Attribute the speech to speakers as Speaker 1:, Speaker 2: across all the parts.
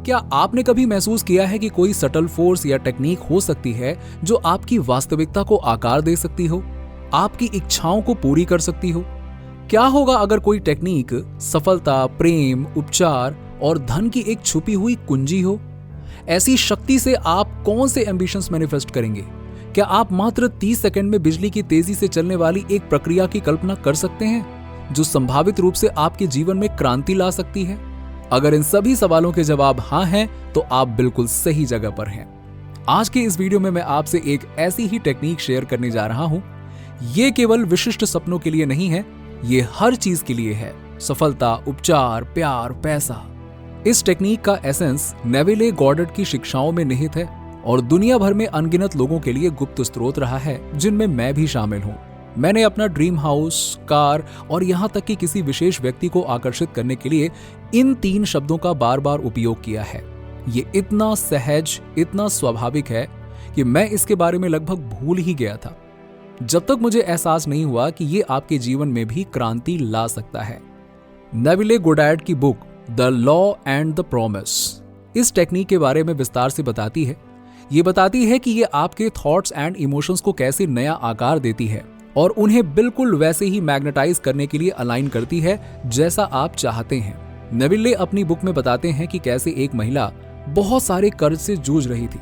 Speaker 1: क्या आपने कभी महसूस किया है कि कोई सटल फोर्स या टेक्निक हो सकती है जो आपकी वास्तविकता को आकार दे सकती हो, आपकी इच्छाओं को पूरी कर सकती हो? क्या होगा अगर कोई टेक्निक सफलता, प्रेम, उपचार और धन की एक छुपी हुई कुंजी हो? ऐसी शक्ति से आप कौन से एम्बिशंस मैनिफेस्ट करेंगे? क्या आप मात्र 30 सेकंड में बिजली की तेजी से चलने वाली एक प्रक्रिया की कल्पना कर सकते हैं जो संभावित रूप से आपके जीवन में क्रांति ला सकती है? अगर इन सभी सवालों के जवाब हाँ हैं, तो आप बिल्कुल सही जगह पर हैं। आज के इस वीडियो में मैं आपसे एक ऐसी ही टेक्निक शेयर करने जा रहा हूं। ये केवल विशिष्ट सपनों के लिए नहीं है, ये हर चीज के लिए है। सफलता, उपचार, प्यार, पैसा। इस टेक्निक का एसेंस नेविले गॉडर्ड की शिक्षाओं में निहित है और दुनिया भर में अनगिनत लोगों के लिए गुप्त स्रोत रहा है, जिनमें मैं भी शामिल हूं। मैंने अपना ड्रीम हाउस, कार और यहां तक कि किसी विशेष व्यक्ति को आकर्षित करने के लिए इन 3 शब्दों का बार बार उपयोग किया है। ये इतना सहज, इतना स्वाभाविक है कि मैं इसके बारे में लगभग भूल ही गया था, जब तक मुझे एहसास नहीं हुआ कि ये आपके जीवन में भी क्रांति ला सकता है। नेविले गॉडर्ड की book the law and the promise इस टेक्निक के बारे में विस्तार से बताती है। ये बताती है कि ये आपके थॉट्स एंड इमोशंस को कैसे नया आकार देती है और उन्हें बिल्कुल वैसे ही मैग्नेटाइज करने के लिए अलाइन करती है जैसा आप चाहते हैं। नेविले अपनी बुक में बताते हैं कि कैसे एक महिला बहुत सारे कर्ज से जूझ रही थी।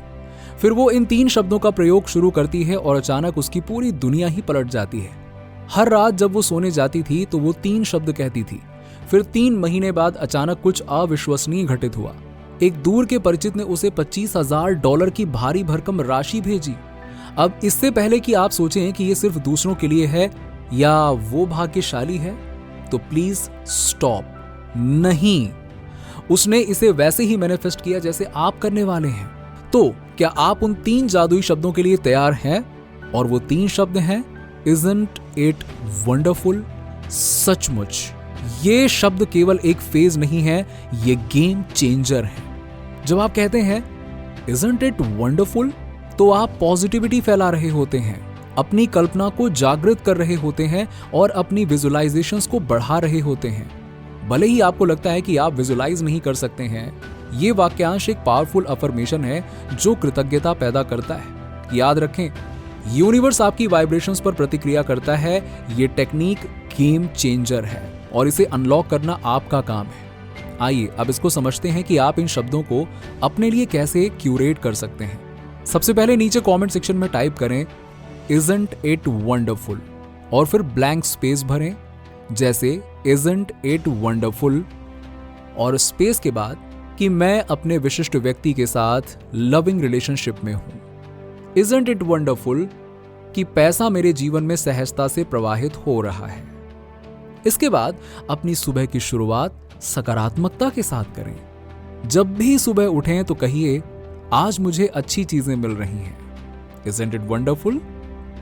Speaker 1: फिर वो इन 3 शब्दों का प्रयोग शुरू करती है और अचानक उसकी पूरी दुनिया ही पलट जाती है। हर रात जब वो सोने जाती थी तो वो 3 शब्द कहती थी। फिर 3 महीने बाद अचानक कुछ अविश्वसनीय घटित हुआ। एक दूर के परिचित ने उसे $25,000 की भारी भरकम राशि भेजी। अब इससे पहले कि आप सोचें कि ये सिर्फ दूसरों के लिए है या वो भाग्यशाली है, तो प्लीज स्टॉप। नहीं, उसने इसे वैसे ही मैनिफेस्ट किया जैसे आप करने वाले हैं। तो क्या आप उन 3 जादुई शब्दों के लिए तैयार हैं? और वो 3 शब्द हैं Isn't it wonderful? सचमुच ये शब्द केवल एक फेज नहीं है, ये गेम चेंजर है। जब आप कहते हैं Isn't it wonderful? तो आप पॉजिटिविटी फैला रहे होते हैं, अपनी कल्पना को जागृत कर रहे होते हैं और अपनी विजुअलाइजेशंस को बढ़ा रहे होते हैं। भले ही आपको लगता है कि आप विजुअलाइज नहीं कर सकते हैं, ये वाक्यांश एक पावरफुल अफर्मेशन है जो कृतज्ञता पैदा करता है। याद रखें, यूनिवर्स आपकी वाइब्रेशंस पर प्रतिक्रिया करता है। ये टेक्निक गेम चेंजर है और इसे अनलॉक करना आपका काम है। आइए अब इसको समझते हैं कि आप इन शब्दों को अपने लिए कैसे क्यूरेट कर सकते हैं। सबसे पहले नीचे कमेंट सेक्शन में टाइप करें Isn't it wonderful और फिर ब्लैंक स्पेस भरें, जैसे Isn't it wonderful और स्पेस के बाद कि मैं अपने विशिष्ट व्यक्ति के साथ लविंग रिलेशनशिप में हूं। Isn't it wonderful कि पैसा मेरे जीवन में सहजता से प्रवाहित हो रहा है। इसके बाद अपनी सुबह की शुरुआत सकारात्मकता के साथ करें। जब भी सुबह उठें तो कहिए आज मुझे अच्छी चीजें मिल रही हैं। Isn't it wonderful?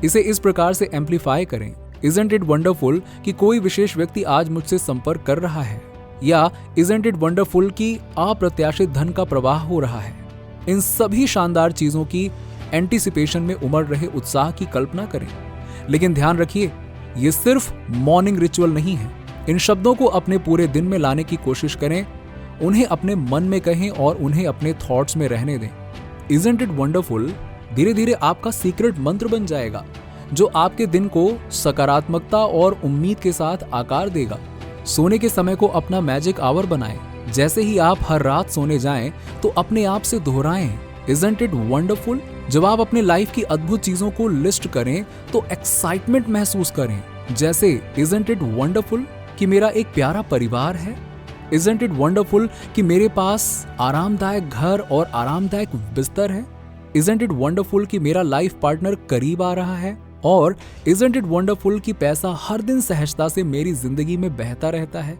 Speaker 1: इसे इस प्रकार से एम्पलीफाई करें। Isn't it wonderful कि कोई विशेष व्यक्ति आज मुझसे संपर्क कर रहा है, या Isn't it wonderful कि अप्रत्याशित धन का प्रवाह हो रहा है। इन सभी शानदार चीजों की एंटीसिपेशन में उमड़ रहे उत्साह की कल्पना करें। लेकिन ध्यान रखिए, ये सिर्फ मॉर्निंग रिचुअल नहीं है। इन शब्दों को अपने पूरे दिन में लाने की कोशिश करें, उन्हें अपने मन में कहें और उन्हें अपने थॉट्स में रहने दें। Isn't it wonderful धीरे धीरे आपका सीक्रेट मंत्र बन जाएगा जो आपके दिन को सकारात्मकता और उम्मीद के साथ आकार देगा। सोने के समय को अपना मैजिक आवर बनाएं। जैसे ही आप हर रात सोने जाएं तो अपने आप से दोहराएं Isn't it wonderful? जब आप अपने लाइफ की अद्भुत चीजों को लिस्ट करें तो एक्साइटमेंट महसूस करें, जैसे Isn't it wonderful कि मेरा एक प्यारा परिवार है। Isn't it wonderful कि मेरे पास आरामदायक घर और आरामदायक बिस्तर है। Isn't it wonderful कि मेरा लाइफ पार्टनर करीब आ रहा है। और Isn't it wonderful कि पैसा हर दिन सहजता से मेरी जिंदगी में बहता रहता है।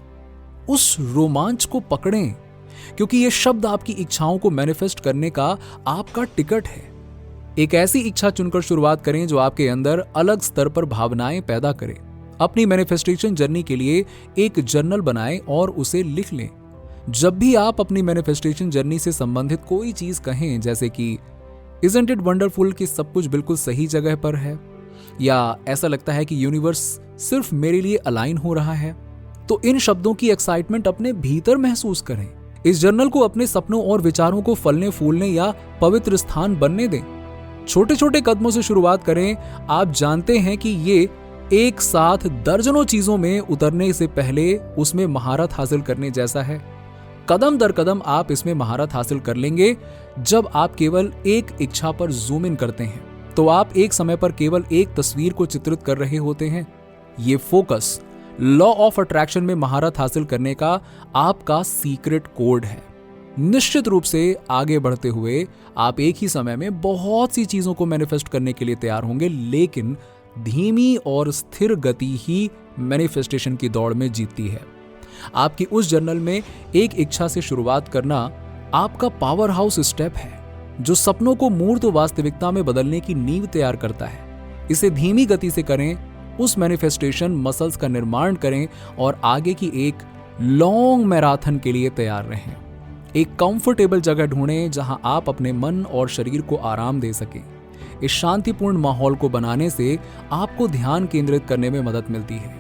Speaker 1: उस रोमांच को पकड़ें, क्योंकि ये शब्द आपकी इच्छाओं को मैनिफेस्ट करने का आपका टिकट है। एक ऐसी इच्छा चुनकर शुरुआत करें जो आपके अंदर अलग स्तर पर भावनाएं पैदा करे। अपनी मैनिफेस्टेशन जर्नी के लिए एक जर्नल बनाएं और उसे लिख लें। जब भी आप अपनी मैनिफेस्टेशन जर्नी से संबंधित कोई चीज कहें, जैसे कि Isn't it wonderful कि सब कुछ बिल्कुल सही जगह पर है, या ऐसा लगता है कि यूनिवर्स सिर्फ मेरे लिए अलाइन हो रहा है, तो इन शब्दों की एक्साइटमेंट अपने भीतर महसूस करें। इस जर्नल को अपने सपनों और विचारों को फलने फूलने या पवित्र स्थान बनने दें। छोटे छोटे कदमों से शुरुआत करें। आप जानते हैं कि ये एक साथ दर्जनों चीजों में उतरने से पहले उसमें महारत हासिल करने जैसा है। कदम दर कदम आप इसमें महारत हासिल कर लेंगे। जब आप केवल एक इच्छा पर जूम इन करते हैं तो आप एक समय पर केवल एक तस्वीर को चित्रित कर रहे होते हैं। ये फोकस लॉ ऑफ अट्रैक्शन में महारत हासिल करने का आपका सीक्रेट कोड है। निश्चित रूप से आगे बढ़ते हुए आप एक ही समय में बहुत सी चीजों को मैनिफेस्ट करने के लिए तैयार होंगे, लेकिन धीमी और स्थिर गति ही मैनिफेस्टेशन की दौड़ में जीतती है। आपकी उस जर्नल में एक इच्छा से शुरुआत करना आपका पावर हाउस स्टेप है, जो सपनों को मूर्त वास्तविकता में बदलने की नींव तैयार करता है। इसे धीमी गति से करें, उस मैनिफेस्टेशन मसल्स का निर्माण करें और आगे की एक लॉन्ग मैराथन के लिए तैयार रहें। एक कंफर्टेबल जगह ढूंढें जहां आप अपने मन और शरीर को आराम दे सकें। इस शांतिपूर्ण माहौल को बनाने से आपको ध्यान केंद्रित करने में मदद मिलती है।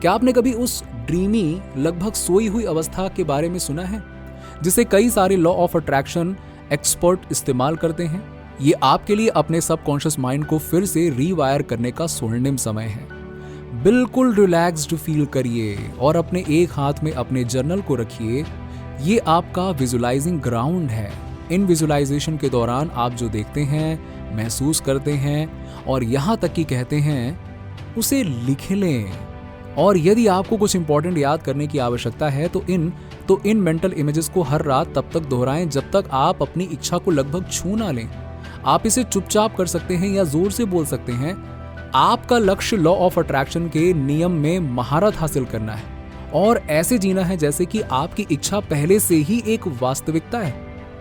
Speaker 1: क्या आपने कभी उस ड्रीमी, लगभग सोई हुई अवस्था के बारे में सुना है, जिसे कई सारे लॉ ऑफ अट्रैक्शन एक्सपर्ट इस्तेमाल करते हैं? ये आपके लिए अपने सबकॉन्शियस माइंड को फिर से रीवायर करने का स्वर्णिम समय है। बिल्कुल रिलैक्स्ड फील करिए और अपने एक हाथ में अपने जर्नल को रखिए। ये आपका विजुलाइजिंग ग्राउंड है। इन विजुलाइजेशन के दौरान आप जो देखते हैं, महसूस करते हैं और यहाँ तक कि कहते हैं, उसे लिख लें। और यदि आपको कुछ इंपॉर्टेंट याद करने की आवश्यकता है तो इन मेंटल इमेजेस को हर रात तब तक दोहराएं जब तक आप अपनी इच्छा को लगभग छू ना लें। आप इसे चुपचाप कर सकते हैं या जोर से बोल सकते हैं। आपका लक्ष्य लॉ ऑफ अट्रैक्शन के नियम में महारत हासिल करना है और ऐसे जीना है जैसे कि आपकी इच्छा पहले से ही एक वास्तविकता है।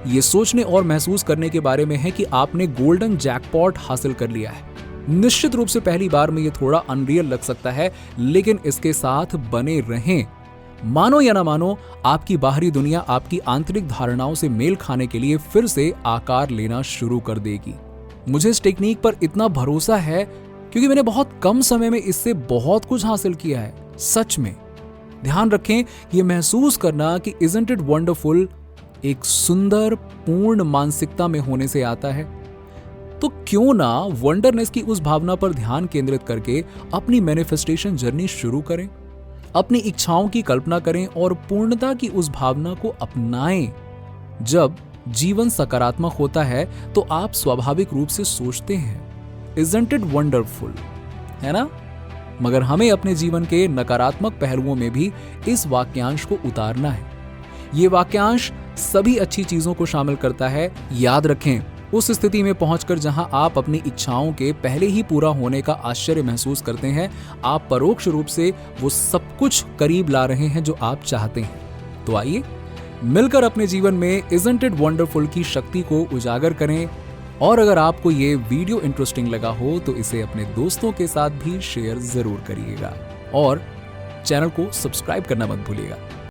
Speaker 1: ये सोचने और महसूस करने के बारे में है कि आपने गोल्डन जैकपॉट हासिल कर लिया है। निश्चित रूप से पहली बार में ये थोड़ा अनरियल लग सकता है, लेकिन इसके साथ बने रहें। मानो या ना मानो, आपकी बाहरी दुनिया आपकी आंतरिक धारणाओं से मेल खाने के लिए फिर से आकार लेना शुरू कर देगी। मुझे इस टेक्निक पर इतना भरोसा है क्योंकि मैंने बहुत कम समय में इससे बहुत कुछ हासिल किया है। सच में ध्यान रखें, ये महसूस करना कि इज़न्ट इट वंडरफुल एक सुंदर पूर्ण मानसिकता में होने से आता है। तो क्यों ना वंडरनेस की उस भावना पर ध्यान केंद्रित करके अपनी मैनिफेस्टेशन जर्नी शुरू करें। अपनी इच्छाओं की कल्पना करें और पूर्णता की उस भावना को अपनाएं। जब जीवन सकारात्मक होता है तो आप स्वाभाविक रूप से सोचते हैं, इज़न्ट इट वंडरफुल, है ना? मगर हमें अपने जीवन के नकारात्मक पहलुओं में भी इस वाक्यांश को उतारना है। ये वाक्यांश सभी अच्छी चीजों को शामिल करता है। याद रखें, उस स्थिति में पहुंचकर जहां आप अपनी इच्छाओं के पहले ही पूरा होने का आश्चर्य महसूस करते हैं, आप परोक्ष रूप से वो सब कुछ करीब ला रहे हैं जो आप चाहते हैं। तो आइए मिलकर अपने जीवन में इज़न्ट इट वंडरफुल की शक्ति को उजागर करें। और अगर आपको ये वीडियो इंटरेस्टिंग लगा हो तो इसे अपने दोस्तों के साथ भी शेयर जरूर करिएगा और चैनल को सब्सक्राइब करना मत भूलिएगा।